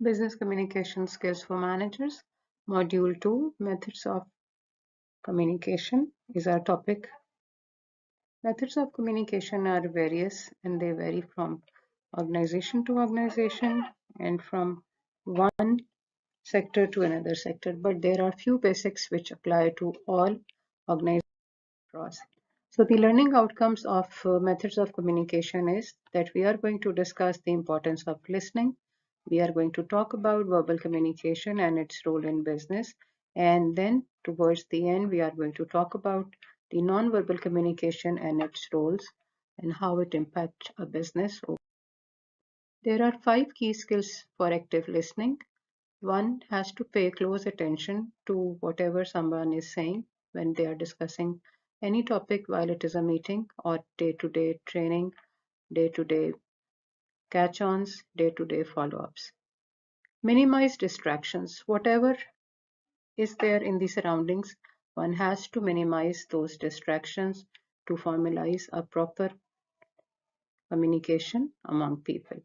Business Communication Skills for Managers, Module 2, Methods of Communication is our topic. Methods of communication are various and they vary from organization to organization and from one sector to another sector, but there are few basics which apply to all organizations across. So the learning outcomes of methods of communication is that we are going to discuss the importance of listening. We are going to talk about verbal communication and its role in business. And then towards the end, we are going to talk about the non-verbal communication and its roles and how it impacts a business. There are 5 key skills for active listening. One has to pay close attention to whatever someone is saying when they are discussing any topic while it is a meeting or day-to-day training, day-to-day catch-ons, day-to-day follow-ups. Minimize distractions. Whatever is there in the surroundings, one has to minimize those distractions to formalize a proper communication among people.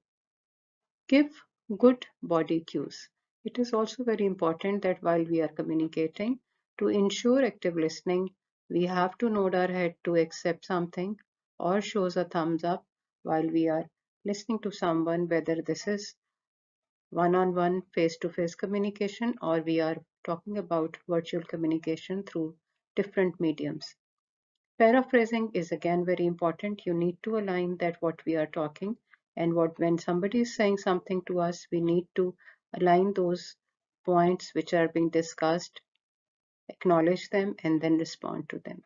Give good body cues. It is also very important that while we are communicating, to ensure active listening, we have to nod our head to accept something or shows a thumbs up while we are listening to someone, whether this is one-on-one face-to-face communication or we are talking about virtual communication through different mediums. Paraphrasing is again very important. You need to align that what we are talking and what when somebody is saying something to us, we need to align those points which are being discussed, acknowledge them, and then respond to them.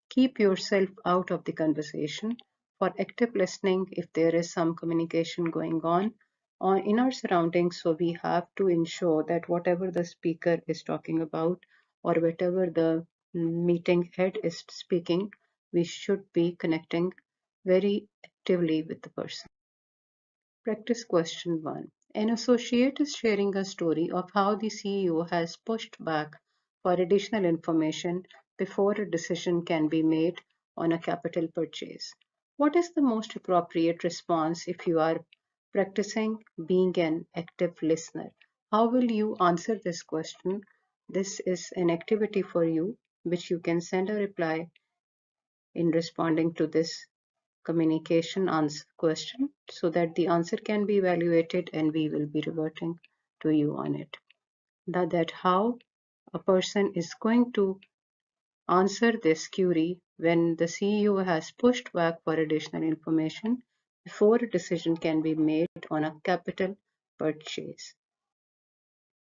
Keep yourself out of the conversation. For active listening, if there is some communication going on in our surroundings, so we have to ensure that whatever the speaker is talking about or whatever the meeting head is speaking, we should be connecting very actively with the person. Practice question 1. An associate is sharing a story of how the CEO has pushed back for additional information before a decision can be made on a capital purchase. What is the most appropriate response if you are practicing being an active listener? How will you answer this question? This is an activity for you, which you can send a reply in responding to this communication answer question so that the answer can be evaluated and we will be reverting to you on it. That how a person is going to answer this query when the CEO has pushed back for additional information before a decision can be made on a capital purchase.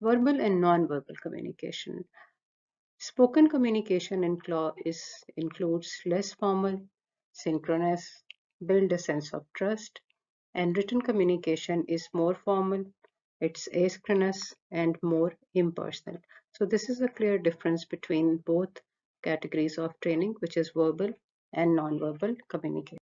Verbal and non-verbal communication. Spoken communication includes less formal, synchronous, build a sense of trust, and written communication is more formal, it's asynchronous, and more impersonal. So this is a clear difference between both categories of training, which is verbal and non-verbal communication.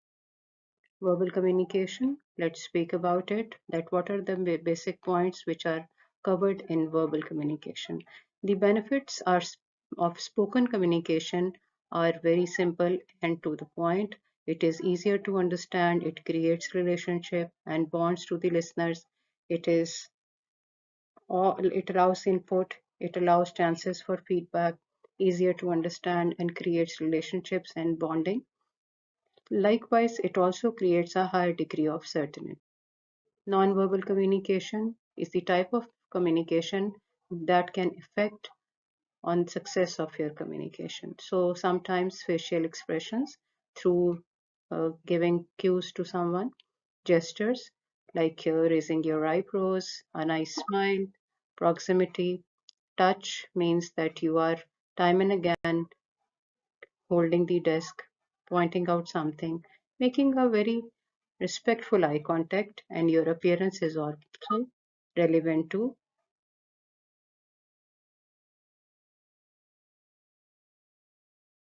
Verbal communication, let's speak about it, that what are the basic points which are covered in verbal communication. The benefits of spoken communication are very simple and to the point. It is easier to understand, it creates relationship and bonds to the listeners. It allows input, it allows chances for feedback, easier to understand and creates relationships and bonding. Likewise, it also creates a higher degree of certainty. Nonverbal communication is the type of communication that can affect on success of your communication. So sometimes facial expressions through giving cues to someone, gestures like raising your eyebrows, a nice smile, proximity, touch means that you are time and again holding the desk, pointing out something, making a very respectful eye contact, and your appearance is also relevant to